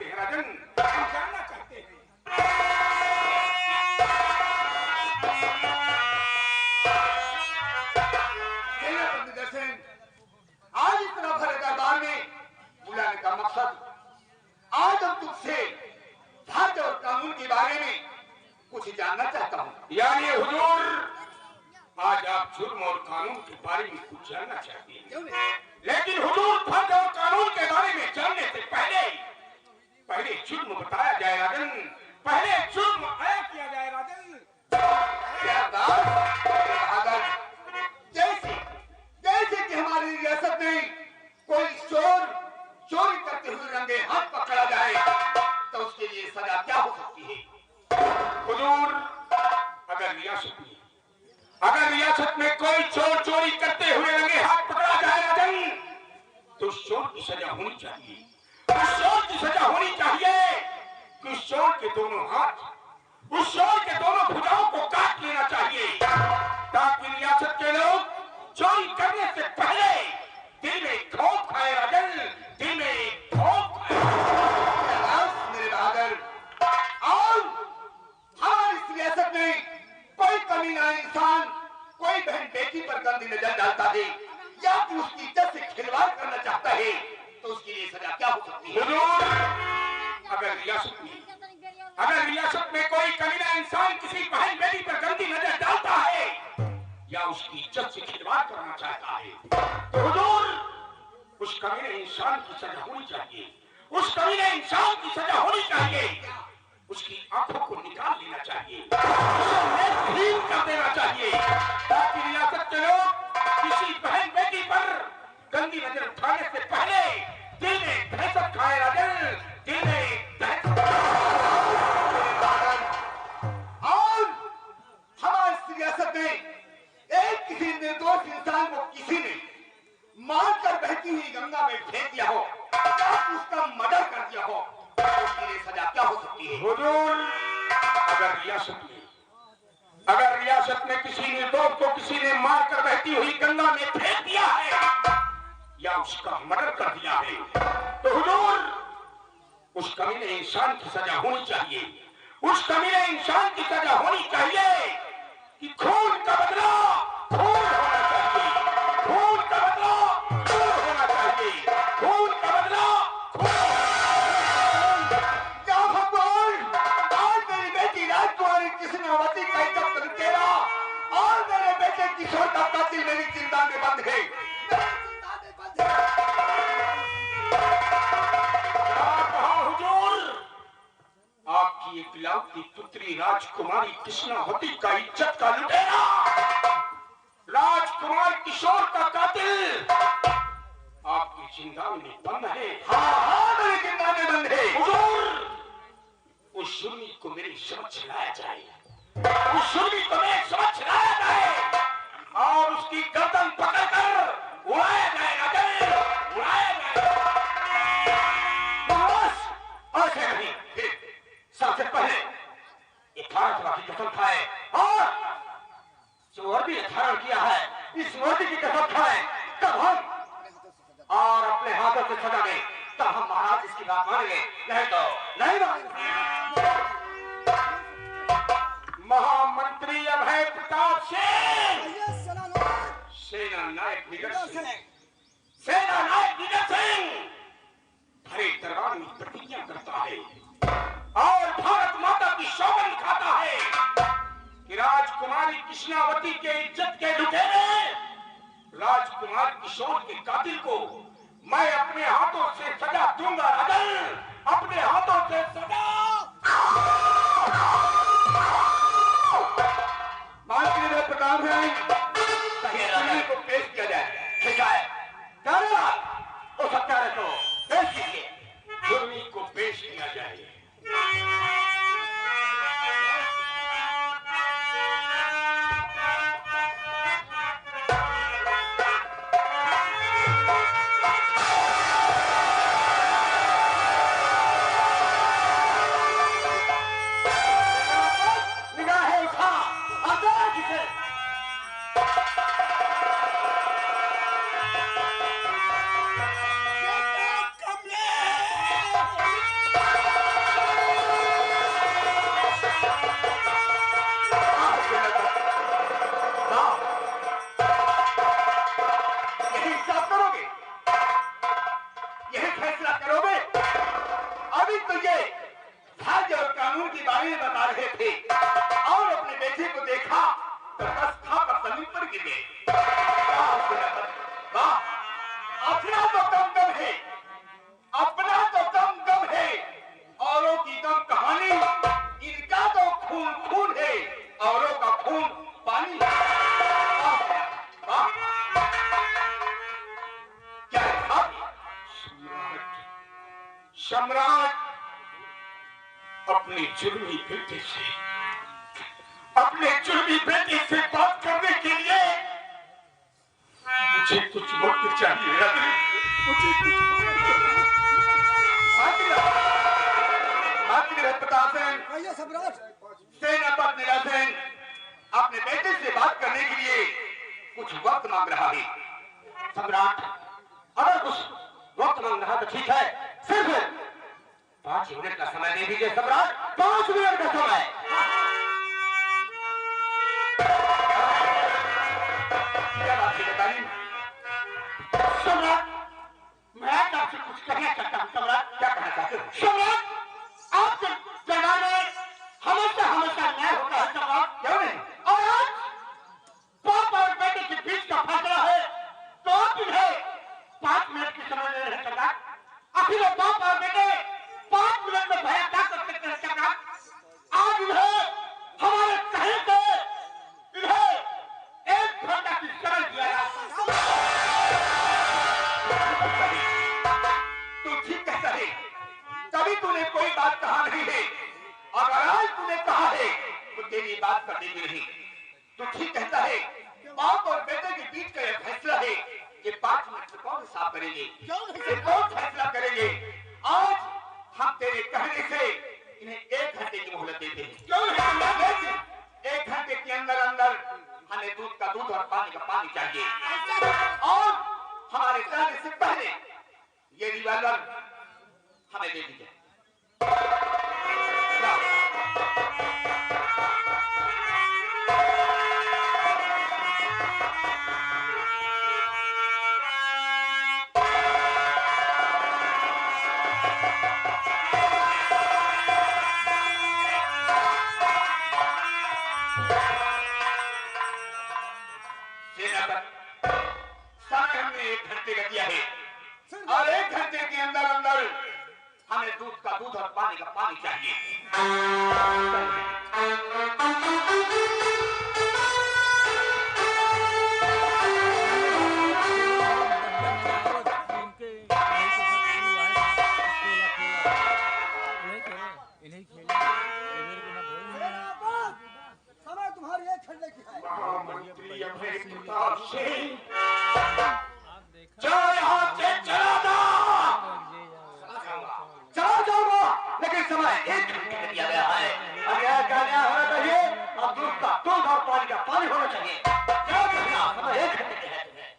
हैं राजन, हम जानना चाहते हैं। सेनापति दर्शन, आज इतना भरे दरबार में बुलाने का मकसद, आज हम तुझसे धर्म और कानून के बारे में कुछ जानना चाहता हूँ। यानी हुजूर, आज आप जुर्म और कानून के बारे में कुछ जानना चाहते हैं, लेकिन हुजूर धर्म और कानून के बारे में जानने से पहले जुर्म बताया जाए राजन, पहले जुर्म आया किया जाए राजन। अगर जैसे कि हमारी रियासत में कोई चोर चोरी करते हुए रंगे हाथ पकड़ा जाए तो उसके लिए सजा क्या हो सकती है? हुजूर, अगर रियासत में कोई चोर चोरी करते हुए रंगे हाथ पकड़ा जाए राजन, तो उस चोर की सजा होनी चाहिए। उस चोर की सजा होनी चाहिए कि उस चोर के दोनों हाथ, उस चोर के दोनों भुजाओं को काट लेना चाहिए, ताकि रियासत के लोग चोरी करने से पहले दिल में खौफ खाए राजन, दिल में खौफ खाए। मेरे बहादुर, और हमारी इस रियासत में कोई कमीना इंसान कोई बहन बेटी पर गंदी नजर डालता है या फिर उसकी इज्जत से खिलवाड़ करना चाहता है तो उसके लिए सजा क्या हो सकती है? अगर रियासत में कोई कमीना इंसान किसी बहन बेटी पर गंदी नजर डालता है या उसकी इज्जत से खिलवाड़ करना चाहता है, तो हुजूर उस कमीने इंसान की सजा होनी चाहिए। उस कमीने इंसान की सजा होनी चाहिए, उसकी आंखों को निकाल लेना चाहिए, उसे नेत्रहीन कर देना चाहिए, ताकि रियासत के लोग किसी बहन बेटी पर गंदी नजर उठाने से पहले दिल में दहशत खाए राजन, दिल में दहशत। और हमारी इस रियासत में एक किसी निर्दोष इंसान को किसी ने मारकर बहती हुई गंगा में फेंक दिया हो या उसका मर्डर कर दिया हो तो उसके लिए सजा क्या हो सकती है? हुजूर, अगर रियासत में किसी निर्दोष को किसी ने मारकर बहती हुई गंगा में फेंक दिया है या उसका मर्डर कर दिया है, तो हुजूर उस कमीने इंसान की सजा होनी चाहिए। उस कमीने इंसान की सजा होनी चाहिए कि खून का बदला खून होना चाहिए, खून का बदला खून होना चाहिए, खून का बदला खून। क्या भगवान, आज मेरी बेटी राजकुमारी कृष्णावती का इज्जत तेरा और मेरे बेटे किशोर का कातिल मेरी चिंता में बंद है। आपकी इकलौती पुत्री राजकुमारी कृष्णावती का इज्जत का लुटेरा, राजकुमार किशोर का कातिल आपकी जिंदा में बंद है। हाँ, मेरी जिंदा में बंद है। हुजूर, उस जुर्मी को मेरे समझ लाया जाए, उस जुर्मी को मेरे समझ लाया जाए और उसकी गर्दन पकड़कर उड़ाया जाए राजन, उड़ाया जाए। बस ऐसे नहीं, सबसे पहले 18 लाख की कसम खाए और जो वर्दी धारण किया है इस वर्दी की कसम खाए, तब हम और अपने हाथों से सजा दें, तब हम महाराज इसकी बात मानेंगे, नहीं तो नहीं मानेंगे। महामंत्री अभय प्रताप सिंह, सेना नायक निगर सिंह, सेना नायक निगर सिंह भरे दरबार में प्रतिज्ञा करता है और भारत माता की सौगंध खाता है कि राजकुमारी कृष्णावती के इज्जत के लुटेरे राजकुमार किशोर के कातिल को मैं अपने हाथों से सजा दूंगा राजन, अपने हाथों से सजा। माननीय में प्रताप है को पेश किया जाए, शिकायत वो सत्याग्रह को पेश कीजिए, जुर्मी को पेश किया जाए। तो ये राज्य और कानून के बारे में बता रहे थे और अपने बेटे को देखा तो बस था पर जमीन पर गिर गए। अपना तो कम है, अपना तो कम है, औरों की कम कहानी, इनका तो खून खून है, औरों का खून पानी। क्या था? सम्राट अपने जुर्मी बेटे से बात करने के लिए मुझे कुछ वक्त चाहिए। मुझे कुछ सेनापति निरासन अपने बेटे से बात करने के लिए कुछ वक्त मांग रहा है। सम्राट अगर कुछ वक्त मांग रहा तो ठीक है, सिर्फ 5 मिनट का समय दे दीजिए सम्राट, 5 मिनट का समय। क्या बात है बताइए सम्राट, मैं आपसे कुछ कहना चाहता हूँ। सम्राट, क्या कहना चाहते हो? सम्राट आपके जमाने में हमेशा न्याय होता है सम्राट, क्यों नहीं? और आज बाप और बेटे के बीच का फैसला है तो आप इन्हें 5 मिनट की समय दे रहे हैं सम्राट। आखिर वो बाप और बेटे 5 मिनट में भय क्या कर सकते हैं सम्राट? आज इन्हें हमारे कहे से इन्हें 1 घंटा की समय दिया है। तू ठीक कहता है, कभी तूने कोई बात कहा नहीं है, अगर आज तूने कहा है तो तेरी बात कटेगी नहीं। तू ठीक कहता है, बाप और बेटे के बीच का यह फैसला है, ये 5 मिनट में कौन साफ करेंगे, ये कौन फैसला करेंगे? आज हम तेरे कहने से इन्हें 1 घंटे की मोहलत देते हैं। क्यों नहीं? 1 घंटे के अंदर हमें दूध का दूध और पानी का पानी चाहिए, और हमारे जाने से पहले ये रिवाल्वर हमें दे दीजिए। समय हमने 1 घंटे का दिया है, और 1 घंटे के अंदर हमें दूध का दूध और पानी का पानी चाहिए। समय तुम्हारी 1 घंटे की है। महामंत्री अभय प्रताप सिंह, चलो यहाँ से चला जाऊंगा, लेकिन समय 1 घंटे का दिया गया है। अब यह कहना होना चाहिए, अब दूध का दूध और पानी का पानी होना चाहिए। क्या कहना, समय 1 घंटे के है तुम्हें।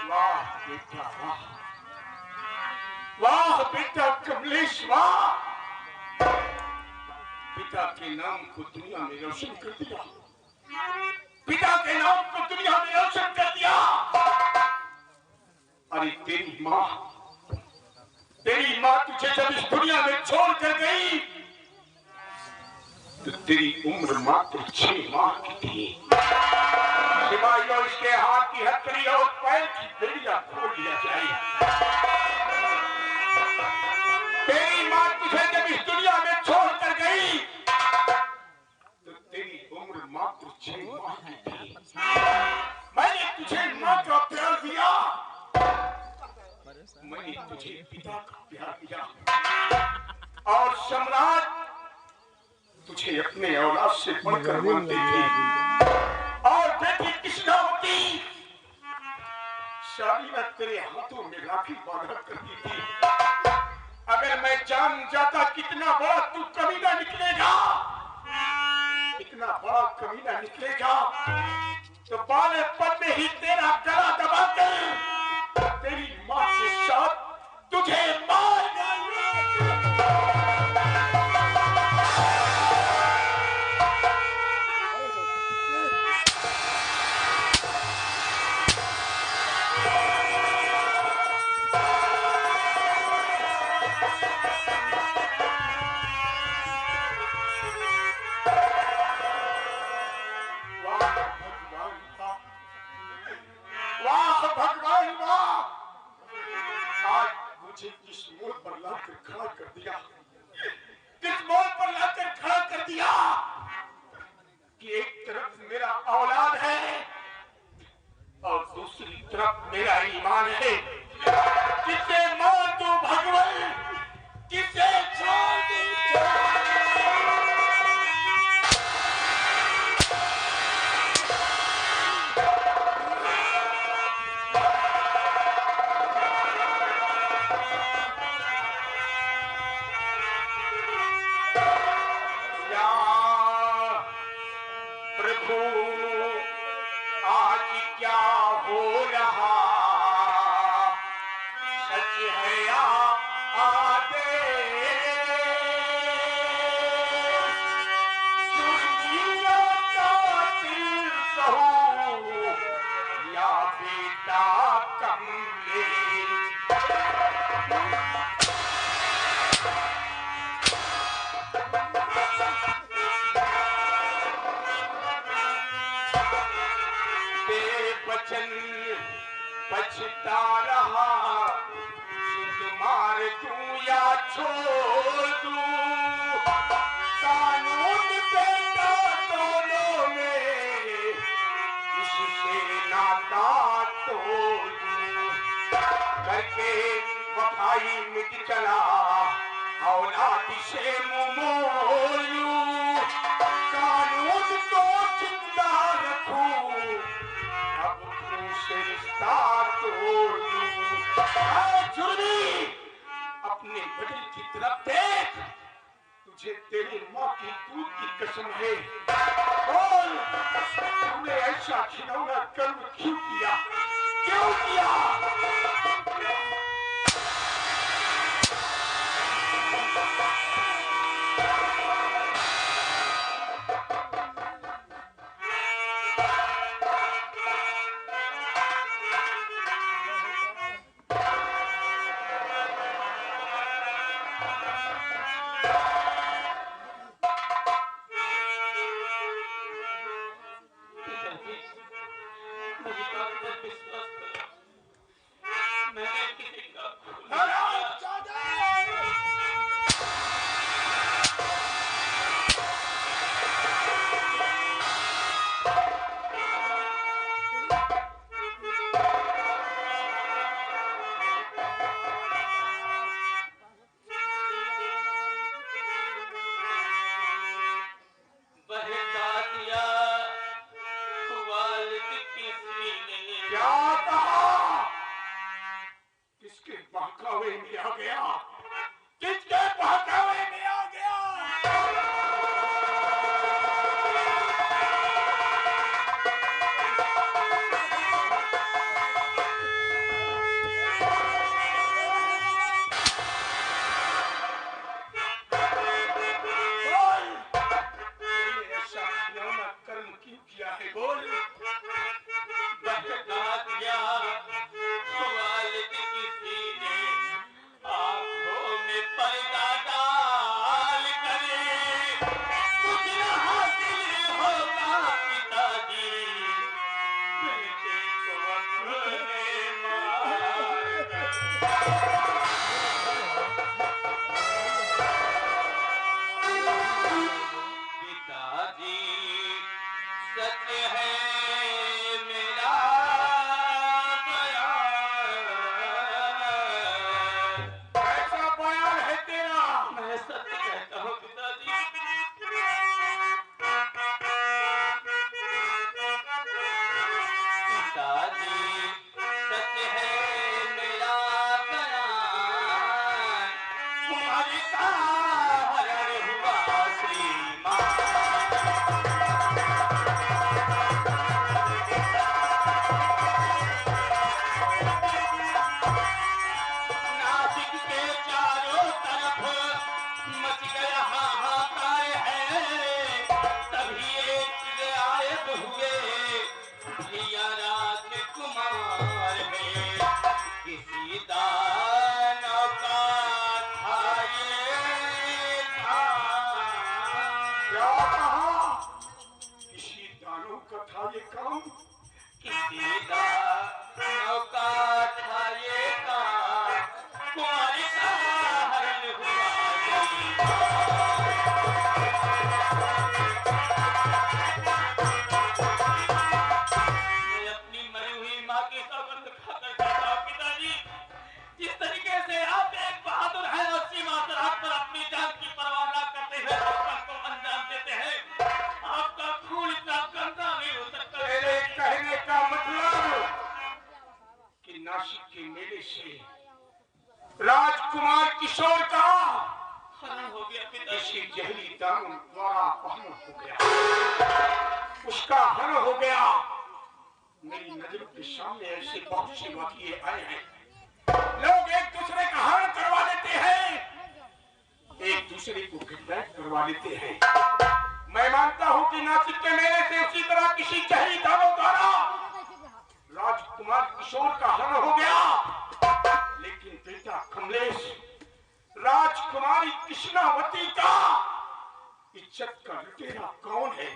वाह बेटा वाह, वाह बेटा कमलेश वाह, पिता के नाम को दुनिया में रोशन कर दिया, पिता के नाम को दुनिया में रोशन कर दिया। अरे तेरी माँ तुझे जब इस दुनिया में छोड़ कर गई तो तेरी उम्र मात्र 6 माह की थी। सिपाहियों, इसके हाथ की हथकड़ी और पैर की बेड़ियां खोल दिया जाए। तेरी माँ तुझे जब इस दुनिया में छोड़ कर गई तो तेरी उम्र मात्र 6 माह की थी। मैंने तुझे माँ का प्यार दिया, मैंने तुझे पिता का प्यार दिया, और सम्राट तुझे अपने औलाद से बढ़कर मानते थे। और बेटी कृष्णावती सारी रात तेरे हाथों में राखी बांधा करती थी। अगर मैं जान जाता कितना बड़ा तू कमीना निकलेगा, इतना बड़ा कमीना निकलेगा, तो बालेपन में ही तेरा गला दबाकर तेरी माँ के साथ तुझे मार डालूंगा। देखूं आज क्या हो रहा, सच है या आदेश, जुर्मिया कातिल कहूं या बेटा कमलेश। बेवचन पछता रहा, जिद मार दूं या छोड़ दूं, कानून बेटा दोनों में इससे नाता तोड़ दूं, करके वफाई मिट चला औलाद से मुंह मोड़ लूं, कानून को जिंदा रखूं, अब से रिश्ता तोड़ दूं। जुर्मी अपने बदल की तरफ देख, तुझे तेरी माँ की दूध की कसम है, बोल तूने ऐसा खिलौना कर्म क्यों किया, क्यों किया? क्या कहा? किसके बहकावे में आ गया, किसके बहकावे में आ गया? बोल, तूने ऐसा खिलौना कर्म क्यों किया है, बोल। राजकुमार किशोर का हरण हो गया पिताजी, जहरी दामन द्वारा अपहरण हो गया। उसका हल हो गया। मेरी नजर के सामने ऐसे बहुत से वाक़ये आए हैं, लोग एक दूसरे का हरण करवा लेते हैं, एक दूसरे को किडनैप करवा लेते हैं। मैं मानता हूं कि नासिक के मेले से उसी तरह किसी जहरी दावों द्वारा राजकुमार किशोर का हरण हो गया, लेकिन बेटा कमलेश, राजकुमारी कृष्णावती का इज्जत का लुटेरा कौन है?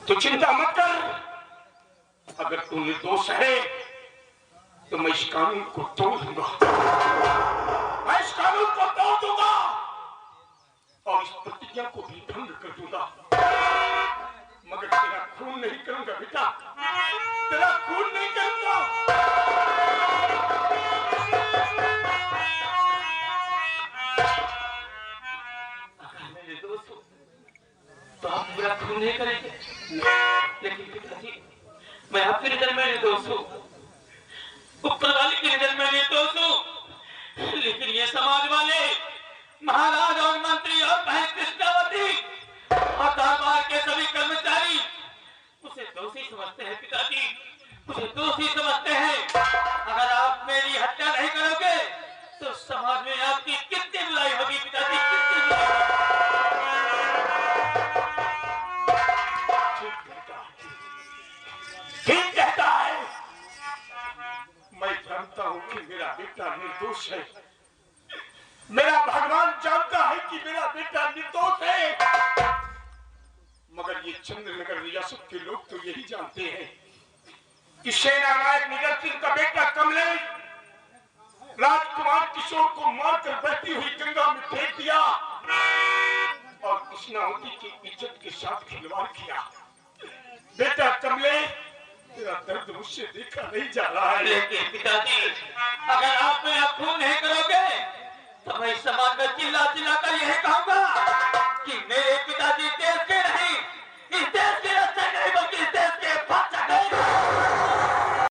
तो चिंता मत कर, अगर तू निर्दोष है तो मैं इस कानून को तोड़ दूंगा, मैं इस कानून को तोड़ दूंगा और इस प्रतिज्ञा को भी भंग कर दूंगा, मगर तेरा खून नहीं करूंगा बेटा, तेरा खून नहीं करूंगा। अगर मैं निर्दोष हूं तो आप मेरा खून नहीं करेंगे, लेकिन पिताजी मैं आपकी नजर में निर्दोष हूं, ऊपर वाले की नजर में निर्दोष हूं, लेकिन ये समाज वाले, महाराज और मंत्री और बहन कृष्णावती और दरबार के सभी कर्मचारी मुझे दोषी समझते हैं पिताजी, मुझे दोषी समझते हैं। अगर आप मेरी हत्या नहीं करोगे तो समाज में आपकी कितनी बुराई होगी पिताजी, कितनी बुराई होगी। ठीक कहता है, मैं जानता हूं कि मेरा बेटा निर्दोष है, मेरा भगवान जानता है कि मेरा बेटा निर्दोष है, मगर ये चंद्रनगर रियासत के लोग तो यही जानते हैं कि सेना नायक निडर सिंह का बेटा कमलेश राजकुमार किशोर को मारकर बहती हुई गंगा में फेंक दिया और कृष्णावती की इज्जत के साथ खिलवाड़ किया। बेटा कमले, तेरा दर्द मुझसे देखा नहीं जा रहा है। लेकिन पिताजी, अगर आप मेरा खून नहीं करोगे तो मैं इस समाज में चिल्ला चिल्ला कर यही कहूंगा